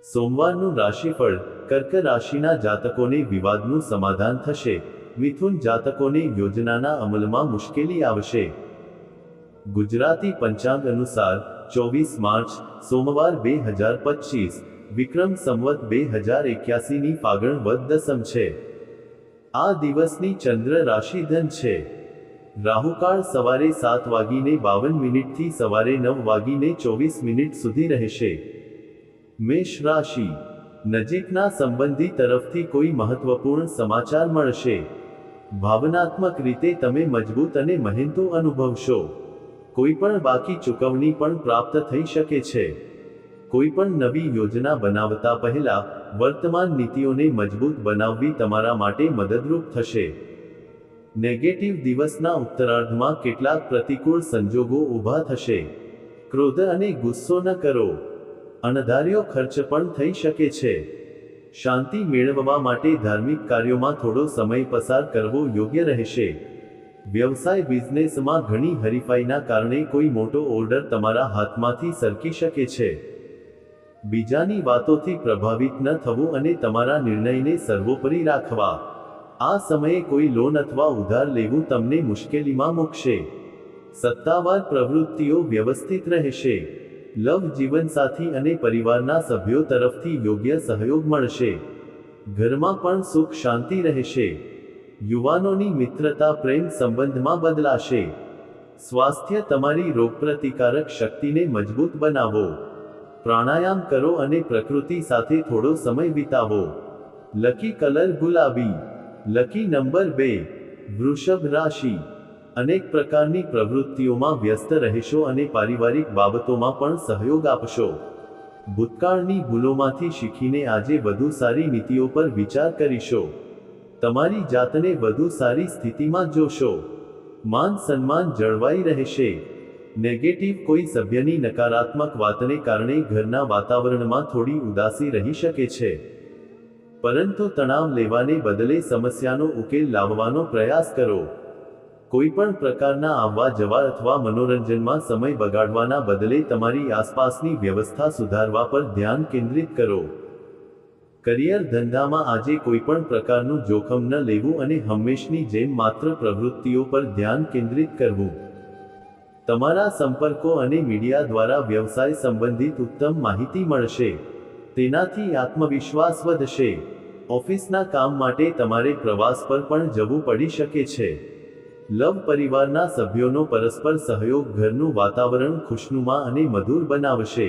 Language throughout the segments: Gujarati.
સોમવારનું રાશિફળ. કર્ક રાશિના જાતકોને વિવાદનું સમાધાન થશે. મિથુન જાતકોને યોજનાના અમલમાં મુશ્કેલી આવશે. ગુજરાતી પંચાંગ અનુસાર 24 માર્ચ સોમવાર 2025 વિક્રમ સંવત 2081 ની ફાગણ વદ દસમ છે. આ દિવસની ચંદ્ર રાશિ ધન છે. રાહુકાળ સવારે 7:52 થી સવારે 9:24 સુધી રહેશે. મેષ રાશિ. નજીકના સંબંધી તરફથી કોઈ મહત્વપૂર્ણ સમાચાર મળશે. ભાવનાત્મક રીતે તમે મજબૂત અને મહેનતુ અનુભવશો. કોઈ પણ બાકી ચૂકવણી પણ પ્રાપ્ત થઈ શકે છે. કોઈ પણ નવી યોજના બનાવતા પહેલા વર્તમાન નીતિઓને મજબૂત બનાવવી તમારા માટે મદદરૂપ થશે. નેગેટિવ દિવસના ઉત્તરાર્ધમાં કેટલાક પ્રતિકૂળ સંજોગો ઊભા થશે. ક્રોધ અને ગુસ્સો ન કરો. અણધાર્યો ખર્ચ પણ થઈ શકે છે. શાંતિ મેળવવા માટે ધાર્મિક કાર્યોમાં થોડો સમય પસાર કરવો યોગ્ય રહેશે. વ્યવસાય બિઝનેસમાં ઘણી હરીફાઈના કારણે કોઈ મોટો ઓર્ડર તમારા હાથમાંથી સરકી શકે છે. બીજાની વાતોથી પ્રભાવિત ન થવું અને તમારા નિર્ણયને સર્વોપરી રાખવા. આ સમયે કોઈ લોન અથવા ઉધાર લેવું તમને મુશ્કેલીમાં મૂકશે. સત્તાવાર પ્રવૃત્તિઓ વ્યવસ્થિત રહેશે. લવ જીવનસાથી અને પરિવારના સભ્યો તરફથી યોગ્ય સહયોગ મળશે. ઘરમાં પણ સુખ શાંતિ રહેશે. યુવાનોની મિત્રતા પ્રેમ સંબંધમાં બદલાશે. સ્વાસ્થ્ય. તમારી રોગપ્રતિકારક શક્તિને મજબૂત બનાવો. પ્રાણાયામ કરો અને પ્રકૃતિ સાથે થોડો સમય વિતાવો. લકી કલર ગુલાબી. Lucky number 2. વૃષભ રાશિ. અનેક પ્રકારની પ્રવૃત્તિઓમાં વ્યસ્ત રહેશો અને પારિવારિક બાબતોમાં પણ સહયોગ આપશો. ભૂતકાળની ભૂલોમાંથી શીખીને આજે વધુ સારી નીતિઓ પર વિચાર કરીશો. તમારી જાતને વધુ સારી સ્થિતિમાં જોશો. માન સન્માન જળવાઈ રહેશે. નેગેટિવ. કોઈ સભ્યની નકારાત્મક વાતને કારણે ઘરના વાતાવરણમાં થોડી ઉદાસી રહી શકે છે. પરંતુ તણાવ લેવાને બદલે સમસ્યાનો ઉકેલ લાવવાનો પ્રયાસ કરો. કોઈ પણ પ્રકારના આવવા જવા અથવા મનોરંજનમાં સમય બગાડવાના બદલે તમારી આસપાસની વ્યવસ્થા સુધારવા પર ધ્યાન કેન્દ્રિત કરો. કરિયર. ધંધામાં આજે કોઈ પણ પ્રકારનું જોખમ ન લેવું અને હંમેશની જેમ માત્ર પ્રવૃત્તિઓ પર ધ્યાન કેન્દ્રિત કરવું. તમારા સંપર્કો અને મીડિયા દ્વારા વ્યવસાય સંબંધિત ઉત્તમ માહિતી મળશે. તેનાથી આત્મવિશ્વાસ વધશે. ઓફિસના કામ માટે તમારે પ્રવાસ પર પણ જવું પડી શકે છે. લવ. પરિવારના સભ્યોનો પરસ્પર સહયોગ ઘરનું વાતાવરણ ખુશનુમા અને મધુર બનાવશે.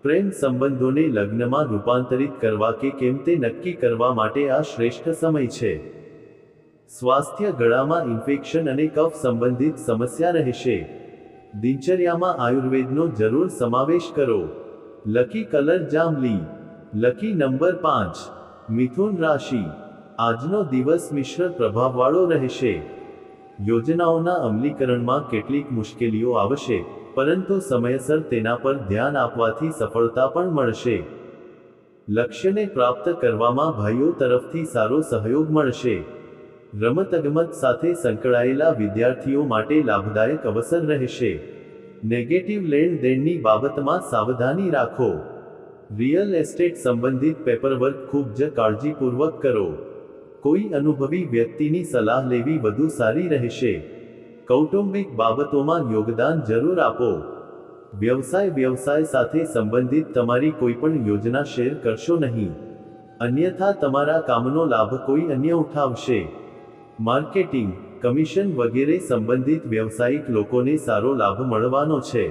પ્રેમ સંબંધોને લગ્નમાં રૂપાંતરિત કરવા કે કેમ તે નક્કી કરવા માટે આ શ્રેષ્ઠ સમય છે. સ્વાસ્થ્ય. ગળામાં ઇન્ફેક્શન અને કફ સંબંધિત સમસ્યા રહેશે. દિનચર્યામાં આયુર્વેદનો જરૂર સમાવેશ કરો. લકી કલર જાંબલી. Lucky number 5. મિથુન રાશિ. આજનો દિવસ મિશ્ર પ્રભાવવાળો રહેશે. યોજનાઓના અમલીકરણમાં કેટલીક મુશ્કેલીઓ આવશે, પરંતુ સમયસર તેના પર ધ્યાન આપવાથી સફળતા પણ મળશે. લક્ષ્યને પ્રાપ્ત કરવામાં ભાઈઓ તરફથી સારો સહયોગ મળશે. રમતગમત સાથે સંકળાયેલા વિદ્યાર્થીઓ માટે લાભદાયક અવસર રહેશે. નેગેટિવ. લેણદેણની બાબતમાં સાવધાની રાખો. રિયલ એસ્ટેટ સંબંધિત પેપરવર્ક ખૂબ જ કાળજીપૂર્વક કરો. કોઈ અનુભવી વ્યક્તિની સલાહ લેવી વધુ સારી રહેશે. કૌટુંબિક બાબતોમાં યોગદાન જરૂર આપો. વ્યવસાય સાથે સંબંધિત તમારી કોઈપણ યોજના શેર કરશો નહીં, અન્યથા તમારા કામનો લાભ કોઈ અન્ય ઉઠાવશે. માર્કેટિંગ, કમિશન વગેરે સંબંધિત વ્યવસાયિક લોકોને સારો લાભ મળવાનો છે.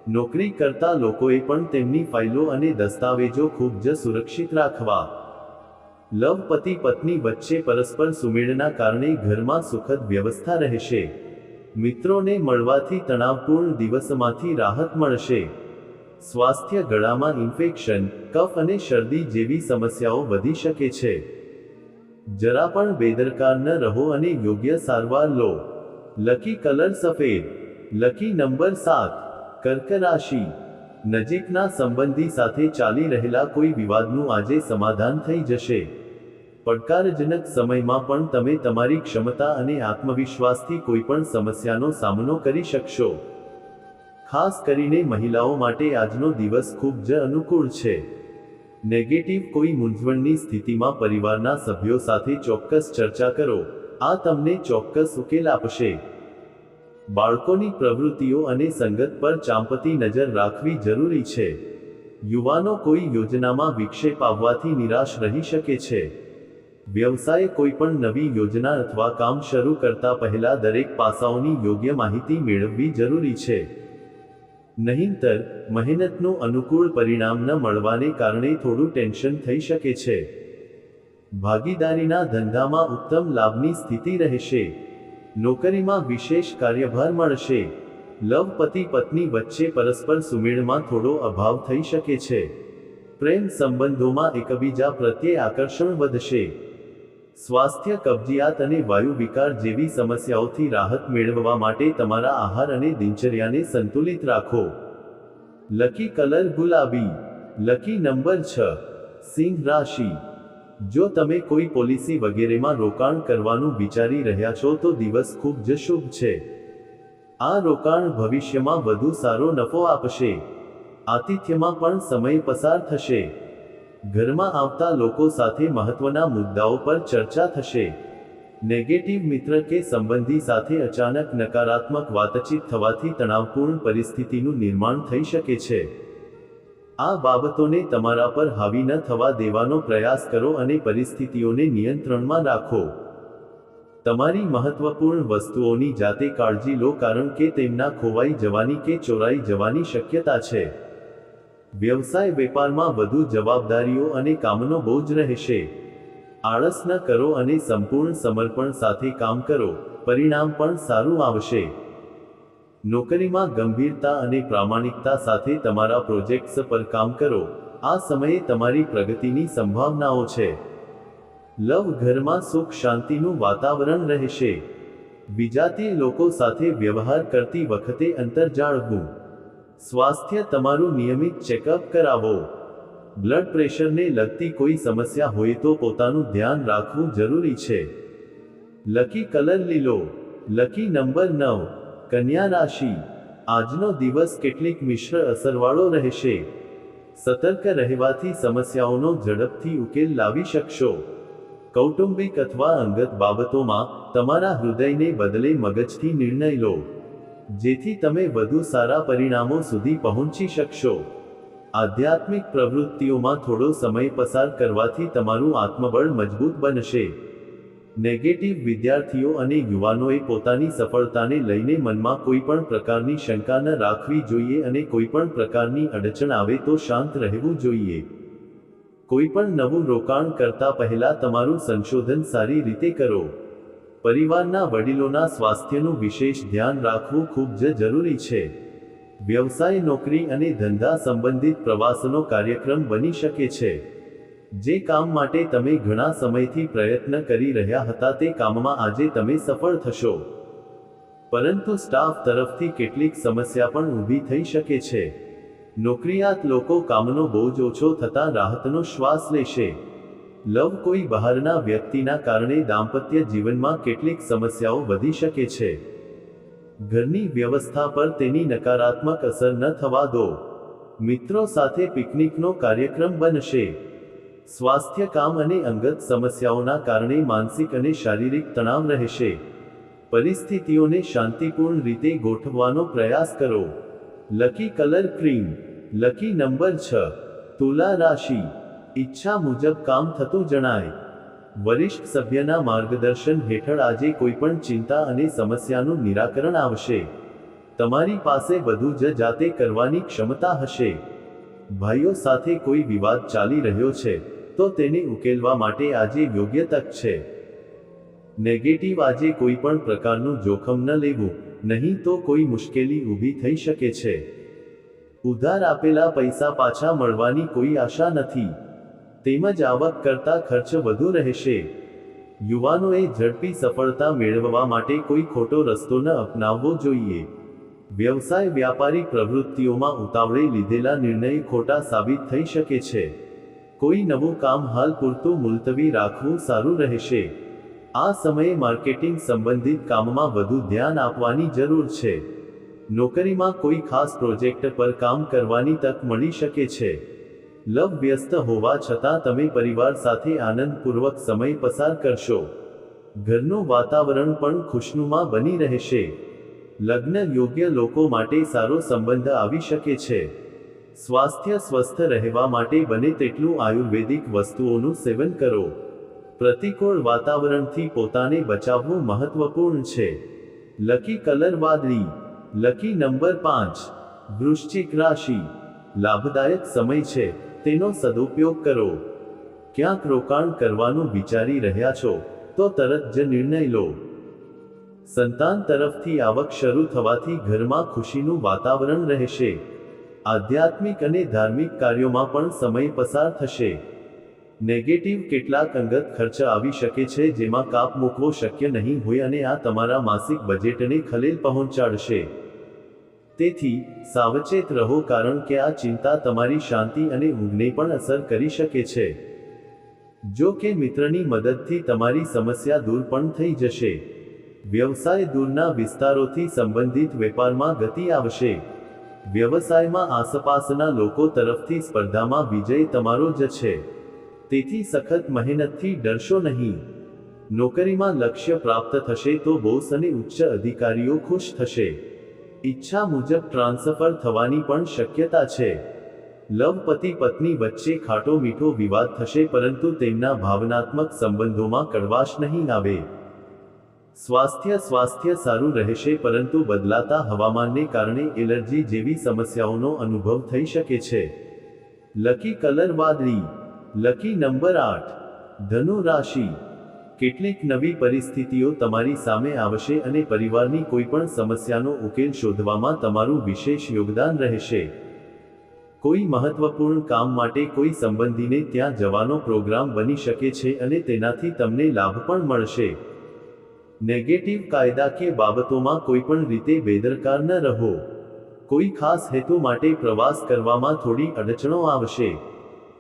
નોકરી કરતા લોકોએ પણ તેમની ફાઇલો અને દસ્તાવેજો ખૂબ જ સુરક્ષિત રાખવા. લવ. પતિ પત્ની વચ્ચે પરસ્પર સુમેળના કારણે ઘરમાં સુખદ વ્યવસ્થા રહેશે. મિત્રોને મળવાથી તણાવપૂર્ણ દિવસમાંથી રાહત મળશે. સ્વાસ્થ્ય. ગળામાં ઇન્ફેક્શન, કફ અને શરદી જેવી સમસ્યાઓ વધી શકે છે. જરા પણ બેદરકાર ન રહો અને યોગ્ય સારવાર લો. લકી કલર સફેદ. Lucky number 7. કર્ક રાશિ. નજીકના સંબંધી સાથે ચાલી રહેલા કોઈ વિવાદનું આજે સમાધાન થઈ જશે. પડકારજનક સમયમાં પણ તમે તમારી ક્ષમતા અને આત્મવિશ્વાસથી કોઈપણ સમસ્યાનો સામનો કરી શકશો. ખાસ કરીને મહિલાઓ માટે આજનો દિવસ ખૂબ જ અનુકૂળ છે. નેગેટિવ કોઈ મૂંઝવણની સ્થિતિમાં પરિવારના સભ્યો સાથે ચોક્કસ ચર્ચા કરો, આ તમને ચોક્કસ ઉકેલ આપશે. બાળકોની પ્રવૃત્તિઓ અને સંગત પર ચાંપતી નજર રાખવી જરૂરી છે. યુવાનો કોઈ યોજનામાં વિક્ષેપ આવવાથી નિરાશ રહી શકે છે. વ્યવસાય કોઈ પણ નવી યોજના અથવા કામ શરૂ કરતા પહેલા દરેક પાસાઓની યોગ્ય માહિતી મેળવવી જરૂરી છે. નહીંતર મહેનતનું અનુકૂળ પરિણામ ન મળવાને કારણે થોડું ટેન્શન થઈ શકે છે. ભાગીદારીના ધંધામાં ઉત્તમ લાભની સ્થિતિ રહેશે. નોકરીમાં વિશેષ કાર્યભાર મળશે. લવ પતિ પત્ની વચ્ચે પરસ્પર સુમેળમાં થોડો અભાવ થઈ શકે છે. પ્રેમ સંબંધોમાં એકબીજા પ્રત્યે આકર્ષણ વધશે. સ્વાસ્થ્ય કબજિયાત અને વાયુ વિકાર જેવી સમસ્યાઓથી રાહત મેળવવા માટે તમારા આહાર અને દિનચર્યાને સંતુલિત રાખો. લકી કલર ગુલાબી. Lucky number 6. સિંહ રાશિ. જો તમે કોઈ પોલિસી વગેરેમાં રોકાણ કરવાનું વિચારી રહ્યા છો તો દિવસ ખૂબ જ શુભ છે. આ રોકાણ ભવિષ્યમાં વધુ સારો નફો આપશે. આતિથ્યમાં પણ સમય પસાર થશે. ઘરમાં આવતા લોકો સાથે મહત્વના મુદ્દાઓ પર ચર્ચા થશે. નેગેટિવ મિત્ર કે સંબંધી સાથે અચાનક નકારાત્મક વાતચીત થવાથી તણાવપૂર્ણ પરિસ્થિતિનું નિર્માણ થઈ શકે છે. આ બાબતોને તમારા પર હાવી ન થવા દેવાનો પ્રયાસ કરો અને પરિસ્થિતિઓને નિયંત્રણમાં રાખો. તમારી મહત્વપૂર્ણ વસ્તુઓની જાતે કાળજી લો કારણ કે તેમના ખોવાઈ જવાની કે ચોરાઈ જવાની શક્યતા છે. વ્યવસાય વેપારમાં વધુ જવાબદારીઓ અને કામનો બોજ રહેશે. આળસ ન કરો અને સંપૂર્ણ સમર્પણ સાથે કામ કરો, પરિણામ પણ સારું આવશે. નોકરીમાં ગંભીરતા અને પ્રામાણિકતા સાથે તમારા પ્રોજેક્ટ્સ પર કામ કરો, આ સમયે તમારી પ્રગતિની સંભાવનાઓ છે. લવ ઘરમાં સુખ શાંતિનું વાતાવરણ રહેશે. વિજાતીય લોકો સાથે વ્યવહાર કરતી વખતે અંતર જાળવવું. સ્વાસ્થ્ય તમારું નિયમિત ચેકઅપ કરાવો. બ્લડ પ્રેશરને લગતી કોઈ સમસ્યા હોય તો પોતાનું ધ્યાન રાખવું જરૂરી છે. લકી કલર લીલો. Lucky number 9. કન્યા રાશિ. આજનો દિવસ કેટલીક મિશ્ર અસરવાળો રહેશે. સતર્ક રહેવાથી સમસ્યાઓનો ઝડપથી ઉકેલ લાવી શકશો. કૌટુંબિક અથવા અંગત બાબતોમાં તમારા હૃદયને બદલે મગજથી નિર્ણય લો, જેથી તમે વધુ સારા પરિણામો સુધી પહોંચી શકશો. આધ્યાત્મિક પ્રવૃત્તિઓમાં થોડો સમય પસાર કરવાથી તમારું આત્મબળ મજબૂત બનશે. નેગેટિવ વિદ્યાર્થીઓ અને યુવાનોએ પોતાની સફળતાને લઈને મનમાં કોઈ પણ પ્રકારની શંકા ન રાખવી જોઈએ અને કોઈ પણ પ્રકારની અડચણ આવે તો શાંત રહેવું જોઈએ. કોઈ પણ નવું રોકાણ કરતા પહેલા તમારું સંશોધન સારી રીતે કરો. પરિવારના વડીલોના સ્વાસ્થ્યનું વિશેષ ધ્યાન રાખવું ખૂબ જ જરૂરી છે. વ્યવસાય નોકરી અને ધંધા સંબંધિત પ્રવાસનો કાર્યક્રમ બની શકે છે. જે કામ માટે તમે ઘણા સમયથી પ્રયત્ન કરી રહ્યા હતા તે કામમાં આજે તમે સફળ થશો. પરંતુ સ્ટાફ તરફથી કેટલીક સમસ્યા પણ ઊભી થઈ શકે છે. નોકરિયાત લોકો કામનો બોજ ઓછો થતાં રાહતનો શ્વાસ લેશે. લવ કોઈ બહારના વ્યક્તિના કારણે દાંપત્ય જીવનમાં કેટલીક સમસ્યાઓ વધી શકે છે. ઘરની વ્યવસ્થા પર તેની નકારાત્મક અસર ન થવા દો. મિત્રો સાથે પિકનિકનો કાર્યક્રમ બનશે. સ્વાસ્થ્ય કામ અને અંગત સમસ્યાઓના કારણે માનસિક અને શારીરિક તણાવ રહેશે. પરિસ્થિતિઓને શાંતિપૂર્ણ રીતે ગોઠવવાનો પ્રયાસ કરો. Lucky colour cream. Lucky number 6. તુલા રાશિ. ઈચ્છા મુજબ કામ થતું જણાય. વરિષ્ઠ સભ્યના માર્ગદર્શન હેઠળ આજે કોઈ પણ ચિંતા અને સમસ્યાનું નિરાકરણ આવશે. તમારી પાસે બધું જ જાતે કરવાની ક્ષમતા હશે. ભાઈઓ સાથે કોઈ વિવાદ ચાલી રહ્યો છે તો તેને ઉકેલવા માટે આજે યોગ્ય તક છે. નેગેટિવ આજે કોઈ પણ પ્રકારનું જોખમ ન લેવું, નહીં તો કોઈ મુશ્કેલી ઊભી થઈ શકે છે. ઉધાર આપેલા પૈસા પાછા મળવાની કોઈ આશા નથી. તેમજ આવક કરતા ખર્ચ વધુ રહેશે. યુવાનોએ ઝડપી સફળતા મેળવવા માટે કોઈ ખોટો રસ્તો ન અપનાવવો જોઈએ. વ્યવસાય વ્યાપારી પ્રવૃત્તિઓમાં ઉતાવળે લીધેલા નિર્ણય ખોટા સાબિત થઈ શકે છે. કોઈ નવું કામ હાલ પૂરતું મુલતવી રાખવું સારું રહેશે. આ સમયે માર્કેટિંગ સંબંધિત કામમાં વધુ ધ્યાન આપવાની જરૂર છે. નોકરીમાં કોઈ ખાસ પ્રોજેક્ટ પર કામ કરવાની તક મળી શકે છે. લવ વ્યસ્ત હોવા છતાં તમે પરિવાર સાથે આનંદપૂર્વક સમય પસાર કરશો. ઘરનું વાતાવરણ પણ ખુશનુમા બની રહેશે. લગ્ન યોગ્ય લોકો માટે સારો સંબંધ આવી શકે છે. સ્વાસ્થ્ય સ્વસ્થ રહેવા માટે બને તેટલું આયુર્વેદિક વસ્તુઓનું સેવન કરો. પ્રતિકૂળ વાતાવરણથી પોતાને બચાવવું મહત્વપૂર્ણ છે. લકી કલર વાદળી. Lucky number 5. વૃશ્ચિક રાશિ. લાભદાયક સમય છે, તેનો સદુપયોગ કરો. ક્યાંક રોકાણ કરવાનું વિચારી રહ્યા છો તો તરત જ નિર્ણય લો. સંતાન તરફથી આવક શરૂ થવાથી ઘરમાં ખુશીનું વાતાવરણ રહેશે. આધ્યાત્મિક અને ધાર્મિક કાર્યોમાં પણ સમય પસાર થશે. નેગેટિવ કેટલાક અંગત ખર્ચ આવી શકે છે જેમાં કાપ મૂકવો શક્ય નહીં હોય અને આ તમારા માસિક બજેટને ખલેલ પહોંચાડશે. તેથી સાવચેત રહો કારણ કે આ ચિંતા તમારી શાંતિ અને ઊંઘને પણ અસર કરી શકે છે. જો કે મિત્રની મદદથી તમારી સમસ્યા દૂર પણ થઈ જશે. વ્યવસાય દૂરના વિસ્તારોથી સંબંધિત વેપારમાં ગતિ આવશે. વ્યવસાયમાં આસપાસના લોકો તરફથી સ્પર્ધામાં વિજય તમારો જ છે. તેથી સખત મહેનતથી ડરશો નહીં. નોકરીમાં લક્ષ્ય પ્રાપ્ત થશે તો બોસ અને ઉચ્ચ અધિકારીઓ ખુશ થશે. ઈચ્છા મુજબ ટ્રાન્સફર થવાની પણ શક્યતા છે. લવ પતિ પત્ની વચ્ચે ખાટો મીઠો વિવાદ થશે પરંતુ તેમના ભાવનાત્મક સંબંધોમાં કડવાશ નહીં આવે. સ્વાસ્થ્ય સારું રહેશે પરંતુ બદલાતા હવામાનને કારણે એલર્જી જેવી સમસ્યાઓનો અનુભવ થઈ શકે છે. લકી કલર વાદળી. Lucky number 8. ધનુ રાશિ. કેટલીક નવી પરિસ્થિતિઓ તમારી સામે આવશે અને પરિવારની કોઈપણ સમસ્યાનો ઉકેલ શોધવામાં તમારું વિશેષ યોગદાન રહેશે. કોઈ મહત્વપૂર્ણ કામ માટે કોઈ સંબંધીને ત્યાં જવાનો પ્રોગ્રામ બની શકે છે અને તેનાથી તમને લાભ પણ મળશે. નેગેટિવ કાયદાકીય બાબતોમાં કોઈપણ રીતે બેદરકાર ન રહો. કોઈ ખાસ હેતુ માટે પ્રવાસ કરવામાં થોડી અડચણો આવશે.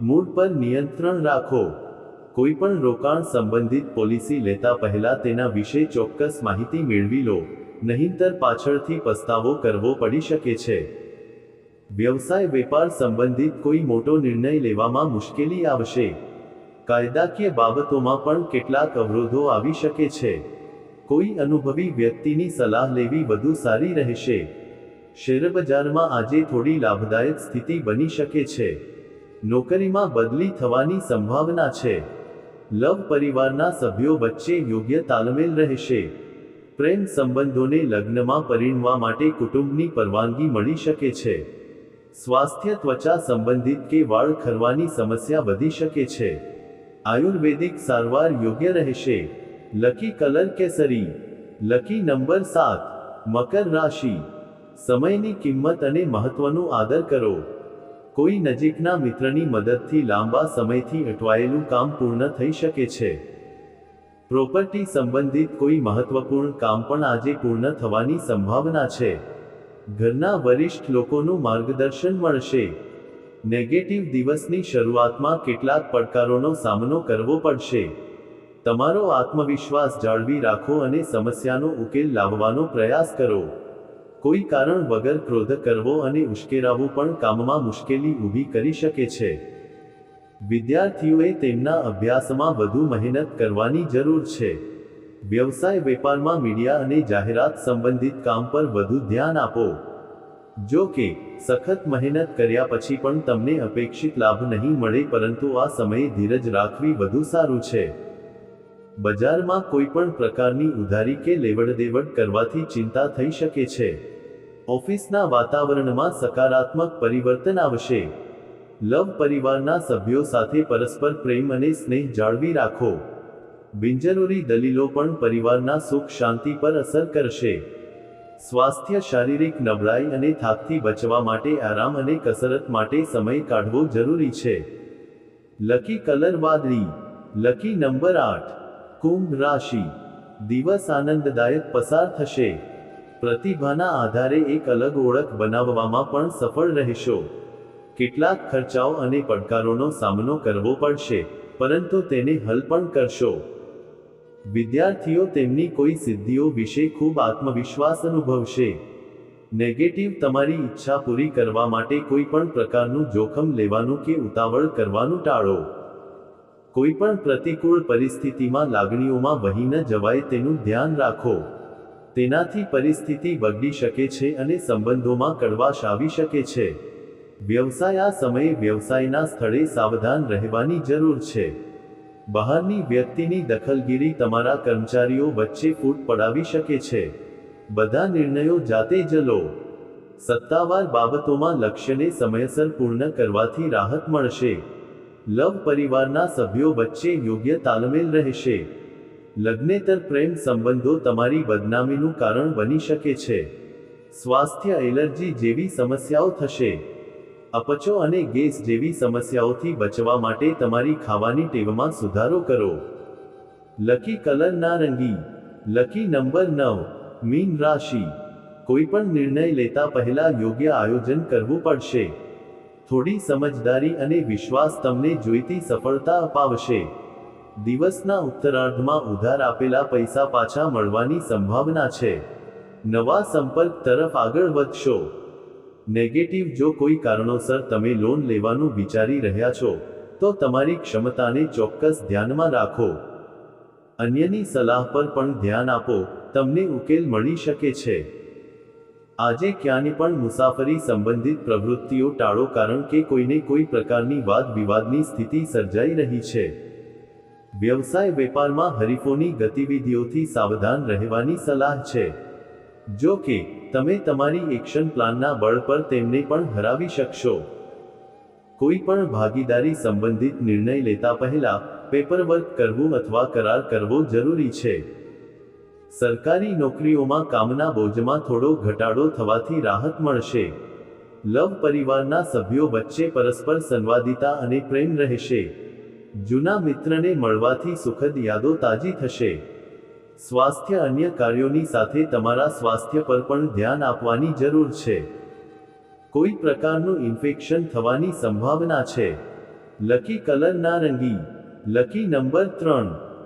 મૂડ પર નિયંત્રણ રાખો. કોઈપણ રોકાણ સંબંધિત પોલિસી લેતા પહેલા તેના વિશે ચોક્કસ માહિતી મેળવી લો, નહીંતર પાછળથી પસ્તાવો કરવો પડી શકે છે. વ્યવસાય વેપાર સંબંધિત કોઈ મોટો નિર્ણય લેવામાં મુશ્કેલી આવશે. કાયદાકીય બાબતોમાં પણ કેટલાક અવરોધો આવી શકે છે. કોઈ અનુભવી વ્યક્તિની સલાહ લેવી વધુ સારી રહેશે. શેરબજારમાં આજે થોડી લાભદાયક સ્થિતિ બની શકે છે. નોકરીમાં બદલી થવાની સંભાવના છે. લવ પરિવારના સભ્યો વચ્ચે યોગ્ય તાલમેલ રહેશે. પ્રેમ સંબંધોને લગ્નમાં પરિણવા માટે કુટુંબની પરવાનગી મળી શકે છે. સ્વાસ્થ્ય ત્વચા સંબંધિત કે વાળ ખરવાની સમસ્યા વધી શકે છે. આયુર્વેદિક સારવાર યોગ્ય રહેશે. લકી કલર કેસરી. Lucky number 7. મકર રાશિ. સમયની કિંમત અને મહત્વનું આદર કરો. કોઈ નજીકના મિત્રની મદદથી લાંબા સમયથી અટવાયેલું કામ પૂર્ણ થઈ શકે છે. પ્રોપર્ટી સંબંધિત કોઈ મહત્વપૂર્ણ કામ પણ આજે પૂર્ણ થવાની સંભાવના છે. ઘરના વરિષ્ઠ લોકોનું માર્ગદર્શન મળશે. નેગેટિવ દિવસની શરૂઆતમાં કેટલાક પડકારોનો સામનો કરવો પડશે. તમારો આત્મવિશ્વાસ જાળવી રાખો અને સમસ્યાનો ઉકેલ લાવવાનો પ્રયાસ કરો. કોઈ કારણ વગર ક્રોધ કરવો અને ઉશ્કેરાવું પણ કામમાં મુશ્કેલી ઊભી કરી શકે છે. વિદ્યાર્થીઓએ તેમના અભ્યાસમાં વધુ મહેનત કરવાની જરૂર છે. વ્યવસાય વેપારમાં મીડિયા અને જાહેરાત સંબંધિત કામ પર વધુ ધ્યાન આપો. જો કે સખત મહેનત કર્યા પછી પણ તમને અપેક્ષિત લાભ નહીં મળે પરંતુ આ સમયે ધીરજ રાખવી વધુ સારું છે. બજારમાં કોઈપણ પ્રકારની ઉધારી કે લેવડદેવડ કરવાથી ચિંતા થઈ શકે છે. ઓફિસના વાતાવરણમાં સકારાત્મક પરિવર્તન આવશે. લવ પરિવારના સભ્યો સાથે પરસ્પર પ્રેમ અને સ્નેહ જાળવી રાખો. બિનજરૂરી દલીલો પણ પરિવારના સુખ શાંતિ પર અસર કરશે. સ્વાસ્થ્ય શારીરિક નબળાઈ અને થાકથી બચવા માટે આરામ અને કસરત માટે સમય કાઢવો જરૂરી છે. લકી કલર વાદળી. Lucky number 8. કુંભ રાશિ. દિવસ આનંદદાયક પસાર થશે. પ્રતિભાના આધારે એક અલગ ઓળખ બનાવવામાં પણ સફળ રહેશો. કેટલાક ખર્ચાઓ અને પડકારોનો સામનો કરવો પડશે, પરંતુ તેને હલ પણ કરશો. વિદ્યાર્થીઓ તેમની કોઈ સિદ્ધિઓ વિશે ખૂબ આત્મવિશ્વાસ અનુભવશે. નેગેટિવ તમારી ઈચ્છા પૂરી કરવા માટે કોઈ પણ પ્રકારનું જોખમ લેવાનું કે ઉતાવળ કરવાનું ટાળો. કોઈ પણ પ્રતિકૂળ પરિસ્થિતિમાં લાગણીઓમાં વહી ન જવાય તેનું ધ્યાન રાખો. તેનાથી પરિસ્થિતિ બગડી શકે છે અને સંબંધોમાં કડવાશ આવી શકે છે. વ્યવસાય આ સમયે વ્યવસાયના સ્થળે સાવધાન રહેવાની જરૂર છે. બહારની વ્યક્તિની દખલગીરી તમારા કર્મચારીઓ વચ્ચે ફૂટ પડાવી શકે છે. બધા નિર્ણયો જાતે જ લો. સત્તાવાર બાબતોમાં લક્ષ્યને સમયસર પૂર્ણ કરવાથી રાહત મળશે. લવ પરિવારના સભ્યો વચ્ચે યોગ્ય તાલમેલ રહેશે. લગ્નેતર પ્રેમ સંબંધો તમારી બદનામીનું કારણ બની શકે છે. સ્વાસ્થ્ય એલર્જી જેવી સમસ્યાઓ થશે. અપચો અને ગેસ જેવી સમસ્યાઓથી બચવા માટે તમારી ખાવાની ટેવમાં સુધારો કરો. લકી કલર નારંગી. Lucky number 9. મીન રાશિ. કોઈ પણ નિર્ણય લેતા પહેલા યોગ્ય આયોજન કરવું પડશે. થોડી સમજદારી અને વિશ્વાસ તમને જોઈતી સફળતા અપાવશે. દિવસના ઉત્તરાર્ધમાં ઉધાર આપેલા પૈસા પાછા મળવાની સંભાવના છે. નવા સંપર્ક તરફ આગળ વધશો. નેગેટિવ જો કોઈ કારણોસર તમે લોન લેવાનું વિચારી રહ્યા છો તો તમારી ક્ષમતાને ચોક્કસ ધ્યાનમાં રાખો. અન્યની સલાહ પર પણ ધ્યાન આપો, તમને ઉકેલ મળી શકે છે. આજે ક્યાંય પણ મુસાફરી સંબંધિત પ્રવૃત્તિઓ ટાળો કારણ કે કોઈને કોઈ પ્રકારની વાદ વિવાદની સ્થિતિ સર્જાઈ રહી છે. વ્યવસાય વેપારમાં હરીફોની ગતિવિધિઓથી સાવધાન રહેવાની સલાહ છે. જો કે, તમે તમારી એક્શન પ્લાનના બળ પર તેમને પણ હરાવી શકશો. કોઈ પણ ભાગીદારી સંબંધિત નિર્ણય લેતા પહેલા પેપરવર્ક કરવું અથવા કરાર કરવો જરૂરી છે. સરકારી નોકરીઓમાં કામના બોજમાં થોડો ઘટાડો થવાથી રાહત મળશે. લવ પરિવારના સભ્યો વચ્ચે પરસ્પર સંવાદિતા અને પ્રેમ રહેશે. જૂના મિત્રને મળવાથી સુખદ યાદો તાજી થશે. સ્વાસ્થ્ય અન્ય કાર્યોની સાથે તમારા સ્વાસ્થ્ય પર પણ ધ્યાન આપવાની જરૂર છે. કોઈ પ્રકારનું ઇન્ફેક્શન થવાની સંભાવના છે. લકી કલર નારંગી. Lucky number 3.